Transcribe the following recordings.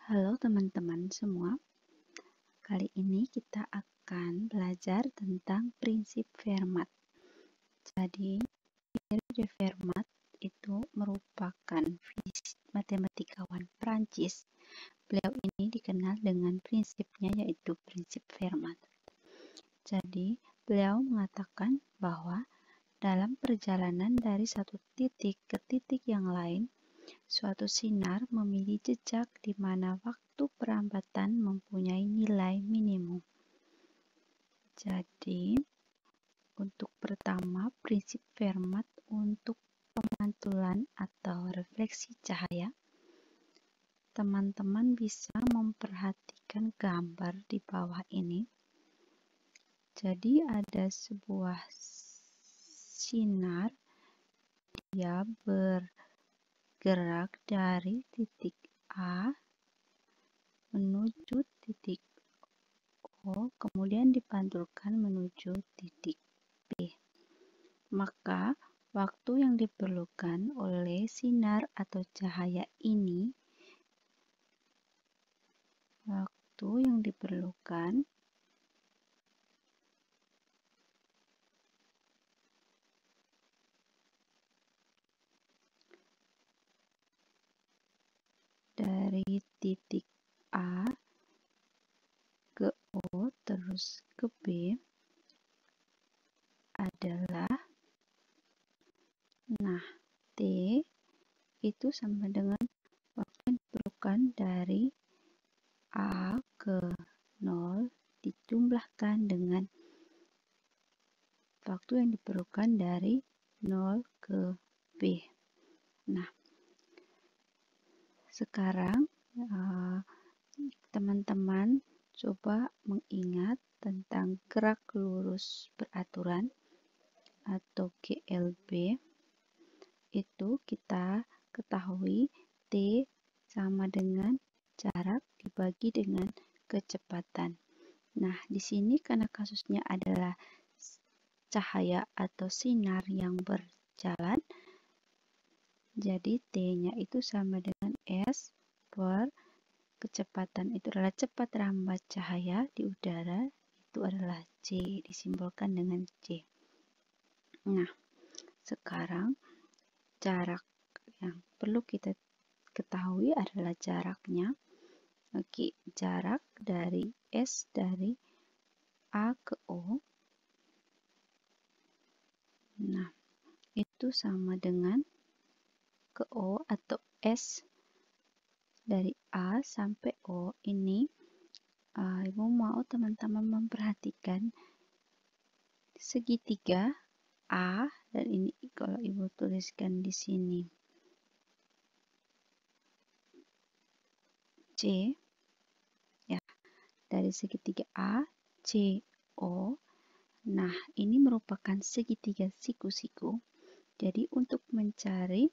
Halo teman-teman semua, kali ini kita akan belajar tentang prinsip Fermat. Jadi, Pierre de Fermat itu merupakan matematikawan Prancis. Beliau ini dikenal dengan prinsipnya yaitu prinsip Fermat. Jadi, beliau mengatakan bahwa dalam perjalanan dari satu titik ke titik yang lain, suatu sinar memiliki jejak di mana waktu perambatan mempunyai nilai minimum. Jadi, untuk pertama, prinsip Fermat untuk pemantulan atau refleksi cahaya, teman-teman bisa memperhatikan gambar di bawah ini. Jadi, ada sebuah sinar, dia bergerak dari titik A menuju titik O, kemudian dipantulkan menuju titik B. Maka, waktu yang diperlukan oleh sinar atau cahaya ini, dari titik A ke O terus ke B adalah, T itu sama dengan waktu yang diperlukan dari A ke 0 dijumlahkan dengan waktu yang diperlukan dari 0 ke B. Nah, sekarang teman-teman coba mengingat tentang gerak lurus beraturan atau GLB. Itu kita ketahui T sama dengan jarak dibagi dengan kecepatan. Nah, di sini karena kasusnya adalah cahaya atau sinar yang berjalan, jadi T-nya itu sama dengan S per kecepatan itu adalah cepat rambat cahaya di udara, itu adalah C, disimbolkan dengan C. Nah, sekarang jarak yang perlu kita ketahui adalah jaraknya. Oke, jarak dari S dari A ke O. Nah, itu sama dengan ke O atau S dari A sampai O ini. Ibu mau teman-teman memperhatikan segitiga A, dan ini kalau ibu tuliskan di sini C, ya, dari segitiga A, C, O. Nah, ini merupakan segitiga siku-siku. Jadi untuk mencari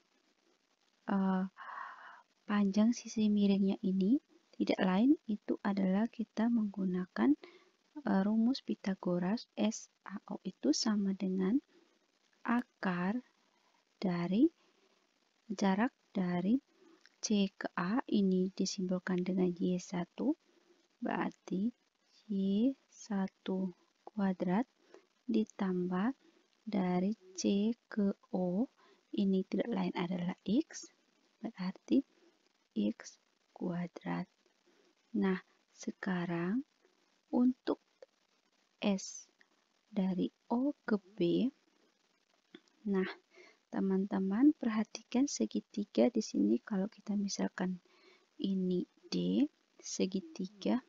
panjang sisi miringnya ini, tidak lain itu adalah kita menggunakan rumus Pythagoras. SAO itu sama dengan akar dari jarak dari C ke A, ini disimbolkan dengan Y1, berarti Y1 kuadrat ditambah dari C ke O, ini tidak lain adalah X, berarti X kuadrat. Nah, sekarang untuk S dari O ke B, nah, teman-teman perhatikan segitiga di sini. Kalau kita misalkan ini D, segitiga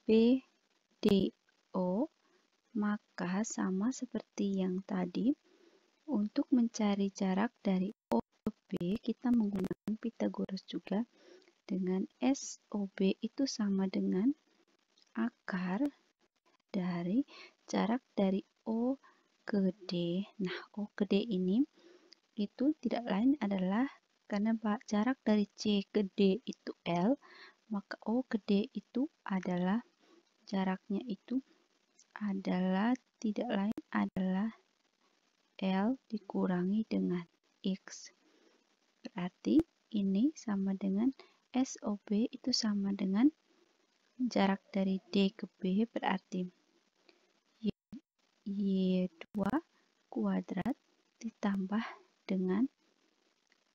BDO, maka sama seperti yang tadi, untuk mencari jarak dari O ke B, kita menggunakan Pythagoras juga, dengan SOB itu sama dengan akar dari jarak dari O ke D. Nah, O ke D ini itu tidak lain adalah karena jarak dari C ke D itu L, maka O ke D itu adalah jaraknya itu adalah tidak lain adalah L dikurangi dengan X. Berarti ini sama dengan SOB itu sama dengan jarak dari D ke B berarti Y2 kuadrat ditambah dengan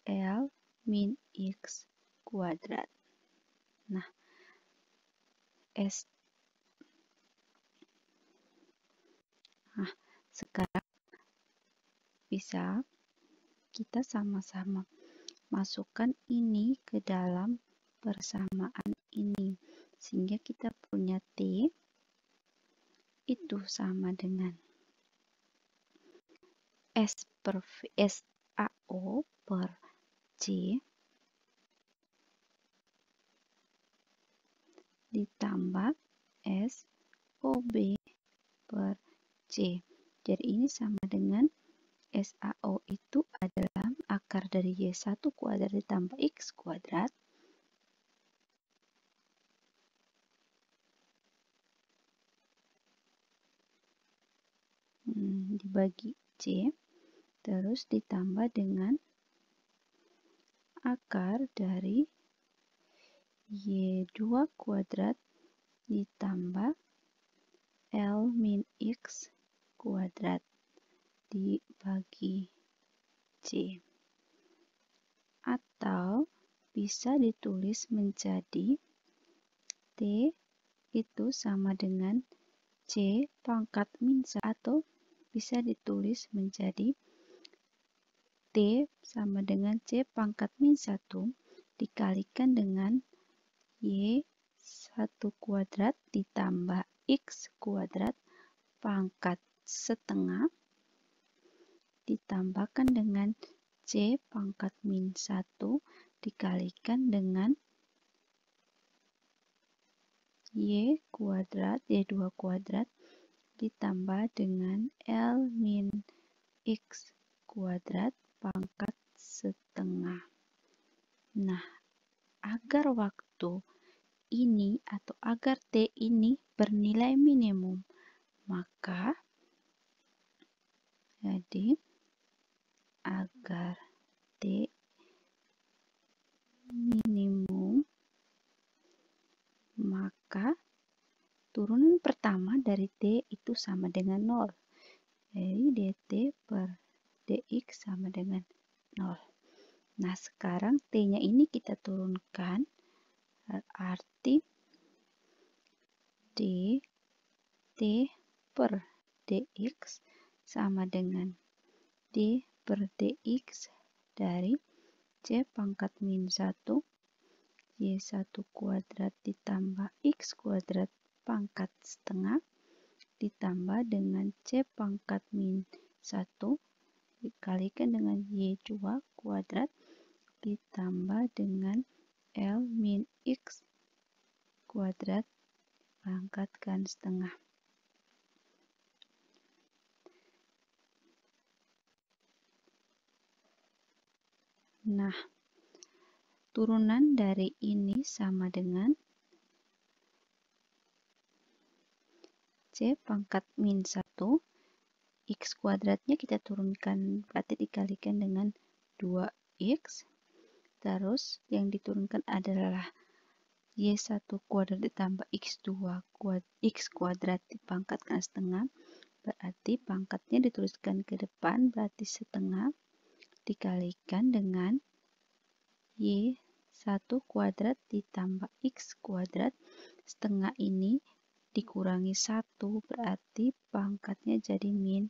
L min X kuadrat. Nah, sekarang bisa kita sama-sama masukkan ini ke dalam persamaan ini. Sehingga kita punya T itu sama dengan SAO per C ditambah SOB per C. Jadi ini sama dengan SAO itu adalah akar dari Y1 kuadrat ditambah X kuadrat dibagi C, terus ditambah dengan akar dari Y2 kuadrat ditambah L min X kuadrat dibagi C. Atau bisa ditulis menjadi T itu sama dengan C pangkat min 1, atau bisa ditulis menjadi T sama dengan C pangkat min 1 dikalikan dengan Y1 kuadrat ditambah X kuadrat pangkat setengah ditambahkan dengan C pangkat min 1 dikalikan dengan Y2 kuadrat ditambah dengan L min X kuadrat pangkat setengah. Nah, agar waktu ini atau agar T ini bernilai minimum, maka jadi agar T minimum, maka turunan pertama dari T itu sama dengan 0. Jadi dt per dx sama dengan 0. Nah, sekarang T-nya ini kita turunkan, berarti dt per dx sama dengan d per dx dari C pangkat min 1 Y1 kuadrat ditambah X kuadrat pangkat setengah ditambah dengan C pangkat min 1 dikalikan dengan Y2 kuadrat ditambah dengan L min X kuadrat pangkatkan setengah. Nah, turunan dari ini sama dengan C pangkat min 1, X kuadratnya kita turunkan, berarti dikalikan dengan 2X, terus yang diturunkan adalah Y1 kuadrat ditambah X kuadrat dipangkatkan setengah, berarti pangkatnya dituliskan ke depan, berarti setengah, dikalikan dengan Y1 kuadrat ditambah X kuadrat, setengah ini dikurangi 1, berarti pangkatnya jadi min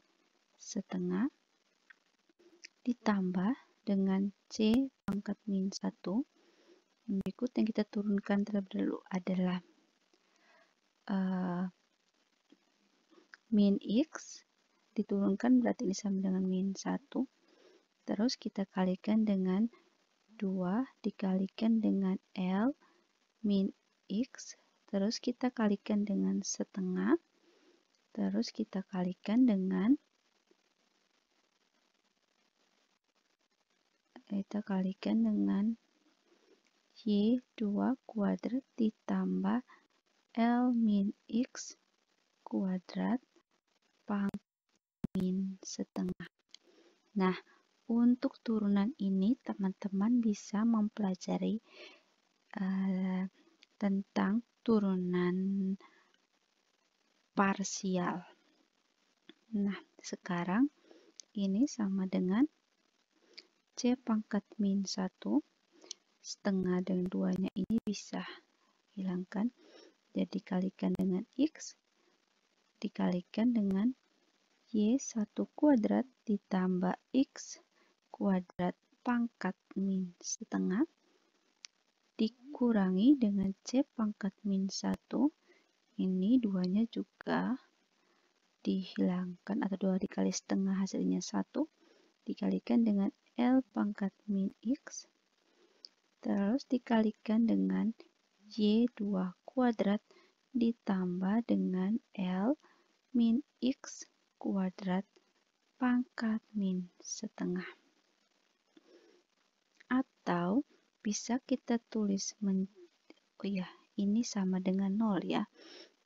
setengah, ditambah dengan C pangkat min 1. Berikut yang kita turunkan terlebih dahulu adalah min X diturunkan, berarti ini sama dengan min 1. Terus kita kalikan dengan 2 dikalikan dengan L min X, terus kita kalikan dengan setengah, terus kita kalikan dengan Y2 kuadrat ditambah L min X kuadrat pangkat min setengah. Nah, untuk turunan ini teman-teman bisa mempelajari tentang turunan parsial. Nah, sekarang ini sama dengan C pangkat min 1, setengah dan 2-nya ini bisa hilangkan, jadi kalikan dengan X, dikalikan dengan Y1 kuadrat ditambah X kuadrat pangkat min setengah, dikurangi dengan C pangkat min 1, ini 2-nya juga dihilangkan, atau 2 dikali setengah hasilnya 1, dikalikan dengan L pangkat min X, terus dikalikan dengan Y2 kuadrat ditambah dengan L min X kuadrat pangkat min setengah. Atau bisa kita tulis ini sama dengan 0 ya.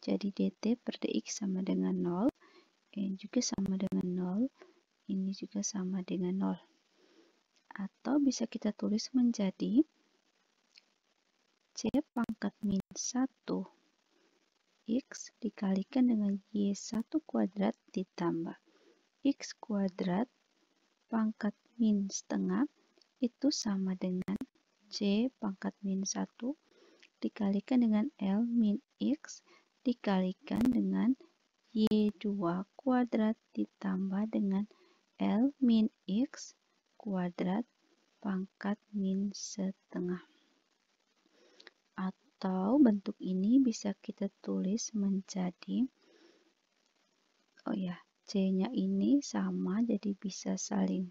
Jadi dt per dx sama dengan 0, ini juga sama dengan 0, ini juga sama dengan 0. Atau bisa kita tulis menjadi C pangkat min 1 X dikalikan dengan Y1 kuadrat ditambah X kuadrat pangkat min setengah, itu sama dengan C pangkat min 1 dikalikan dengan L min X dikalikan dengan Y2 kuadrat ditambah dengan L min X kuadrat pangkat min setengah. Atau bentuk ini bisa kita tulis menjadi, C-nya ini sama, jadi bisa saling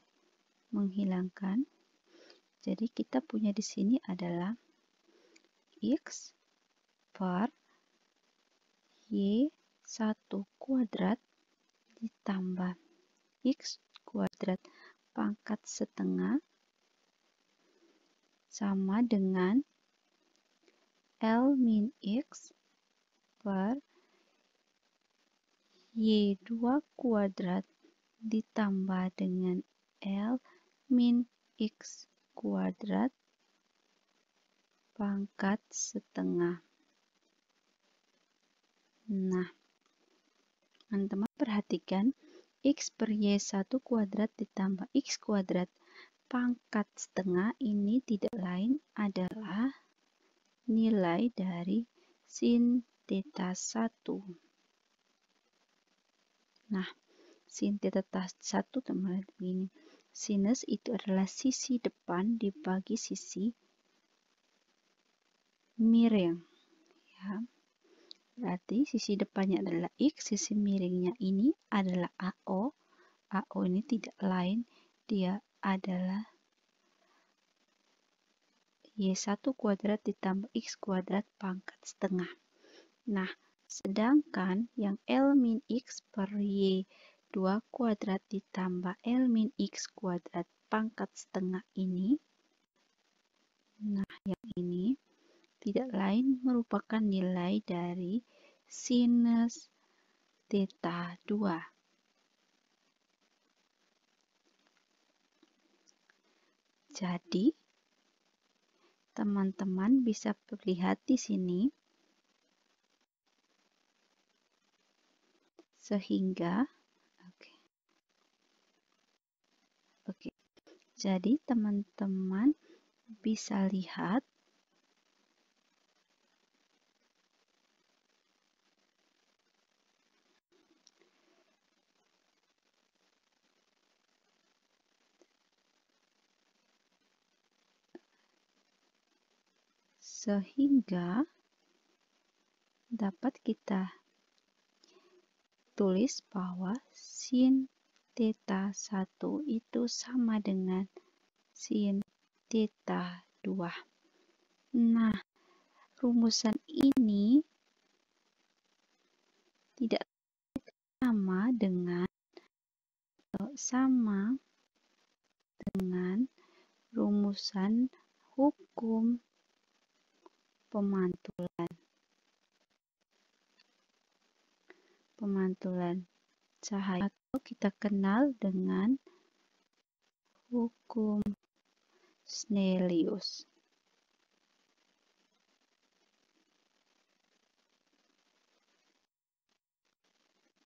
menghilangkan. Jadi kita punya di sini adalah X per Y1 kuadrat ditambah X kuadrat pangkat setengah sama dengan L min X per Y2 kuadrat ditambah dengan L min X kuadrat pangkat setengah. Nah, teman-teman perhatikan X per Y1 kuadrat ditambah X kuadrat pangkat setengah ini tidak lain adalah nilai dari sin theta 1. Nah, sin theta 1 teman-teman begini. Sinus itu adalah sisi depan dibagi sisi miring. Ya. Berarti sisi depannya adalah X, sisi miringnya ini adalah AO. AO ini tidak lain, dia adalah Y1 kuadrat ditambah X kuadrat pangkat setengah. Nah, sedangkan yang L min X per Y2 kuadrat ditambah L min X kuadrat pangkat setengah ini, nah yang ini tidak lain merupakan nilai dari sinus theta 2. Jadi, teman-teman bisa lihat di sini, sehingga jadi teman-teman bisa lihat sehingga dapat kita tulis bahwa sin theta 1 itu sama dengan sin theta 2. Nah, rumusan ini tidak sama dengan rumusan hukum pemantulan cahaya, atau kita kenal dengan hukum Snellius.